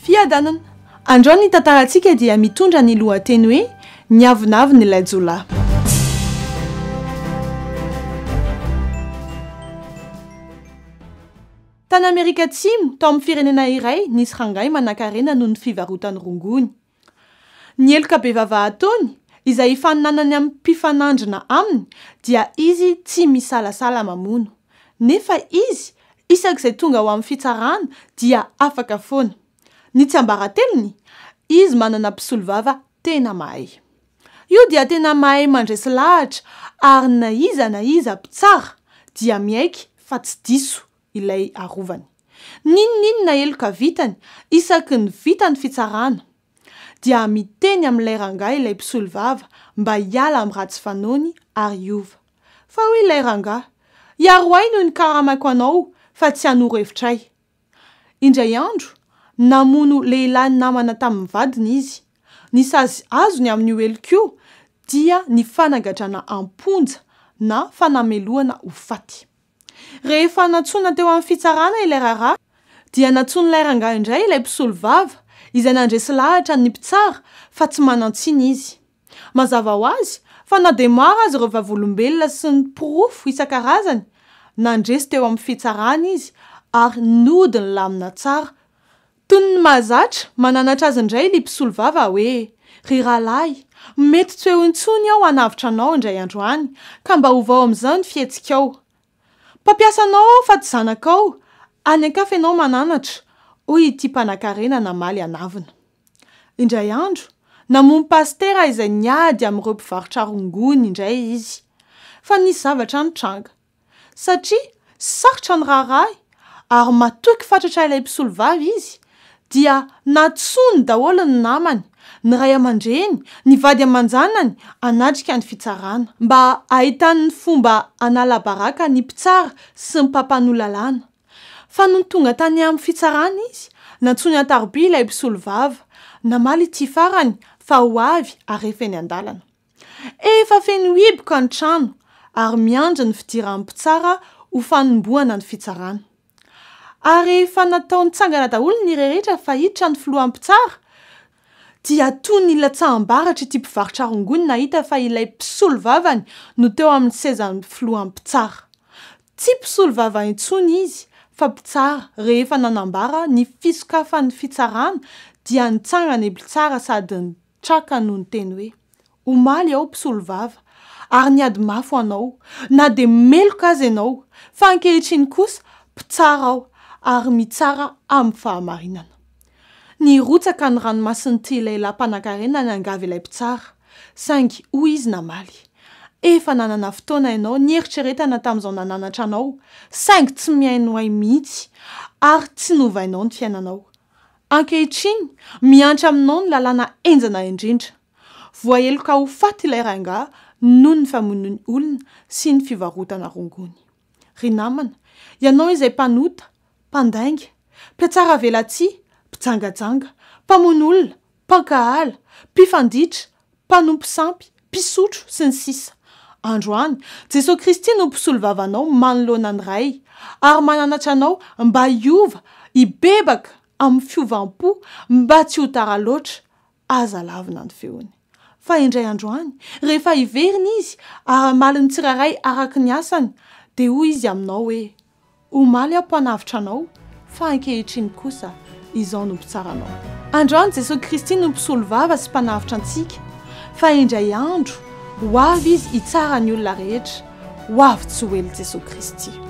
Fiadanana. Androany ny tantarantsika dia mitondra ny lohateny hoe niavonavy ny laijolahy. Tany Amerika Atsimo tao amin'ny firenena iray nisy rangahy manan-karena noho ny fivarotany rongony. Ny eloka be vavahataony izay ifaninanany amin'ny mpifanandrina aminy dia izy tsy misalasala mamono. Nefa izy isak'izay tonga ho amin'ny fitsarana dia afaka foana. Ny tsy ambaratelony, izy manana mpisolo vava tena mahay. Io dia tena mahay mandresy lahatra ary na iza mpitsara dia miaiky fa tsy diso ilay arovany. Ninona eloka vitany isaky ny vitany fitsarana dia miteny amin'ilay rangahy ilay mpisolo vava mba hiala amin'ny ratsy fanaony ary hiova. Fa hoy ilay rangahy, iaro ahy noho ny karamako anao fa tsy hanoro hevitray. Indray andro namono lehilahy namana tamin'ny vadiny izy. Ny sazy azony amin'io eloko io dia ny fanagadrana amponja na fanameloana ho faty. Rehefa natsona teo amin'ny fitsarana ilay raharaha dia natsona ilay rangahy indray ilay mpisolo vava izay nandresy lahatra ny mpitsara fa tsy manantsiny izy. Mazava ho azy fa na dia maro azy ireo vavolombelona sy ny porofo isan-karazany nandresy teo amin'ny fitsarana izy ary nodiny lamina tsara. Toy ny mahazatra mananatra azy indray ny mpisolo vava hoe ry rahalahy, mety tsy eo intsony aho hanavitra anao indray androany ka mba hovao amin'izao ny fihetsikao. Mpampiasanao fa tsy zanakao, any an-kafa ianao mananatra, hoy ity mpanan-karena namaly anavina. Indray andro namono pastera izay niady amin'ireo mpivarotra rongony indray izy. Fa nisy zavatra nitranga satria sarotra ny raharahy ary matoky fatratra ilay mpisolo vava izy dia natsony daholo ny namany, ny ray aman-dreny, ny vady aman-janany hanatrika ny fitsarana mba ahitany ny fomba hanala baraka ny mpitsara sy ny mpampanolalana. Fa no tonga tany amin'ny fitsarana izy, natsony an-tarobia ilay mpisolo vava, namaly ity farany fa ho avy arefa eny an-dalana. Efa feno hiboka ny trano ary miandry ny fidiran'ny mpitsara ho fanombohana ny fitsarana. Ary rehefa natao nitsangana daholo ny rehetra fa hiditra ny filohan'ny mpitsara dia toy ny latsaham-baratra ity mpivarotra rongony nahita fa ilay mpisolo vavany no teo amin'ny sezan'ny filohan'ny mpitsara. Tsy mpisolo vava intsony izy fa mpitsara. Rehefa nanambara ny fisokafan'ny fitsarana dia nitsangana mpitsara sady nitraka noho ny teny hoe omaly ao mpisolo vava ary niady mafy anao na dia meloka azy ianao fa ankehitriny kosa mpitsara ao ary mitsara amin'ny fahamarinana. Nirotsaka ny ranomasin'ity lehilahy mpanan-karena niangavy ilay mpitsara, saingy hoy izy namaly, efa nanana fotoana ianao nieritreretana tamin'izao nananatra anao, saingy tsy miaino ahy mihitsy ary tsy novainao ny fiainanao. Ankehitriny miantra aminao ny lalàna enjana indrindra. Voaheloka ho faty ilay rangahy noho ny famonoan'ny olona sy ny fivarotana rongony. Ry namana, ianao izay mpanota, mpandainga, mpiatsara velatsia, mpijangajanga, mpamono olona, mpankahala, mpifanditra, mpanompo sampy, mpisotro sy ny sisa. Androany, Jesosy Kristy no mpisolo vavanao manoloana ny ray ary mananatra anao mba hiova, hibebaka amin'ny fiovam-po mba tsy ho tara loatra aza lavina ny feony. Fa indray androany, rehefa hiverina izy ary hamaly ny tsiraray araka ny asany, dia hoy izy aminao hoe omaly aho mpanavitra anao fa ankehitriny kosa izao no mpitsaranao. Androany Jesosy Kristy no mpisolo vava sy mpanavitra antsika, fa indray andro ho avy izy hitsara ny olona rehetra, ho avy tsy ho ely Jesosy Kristy.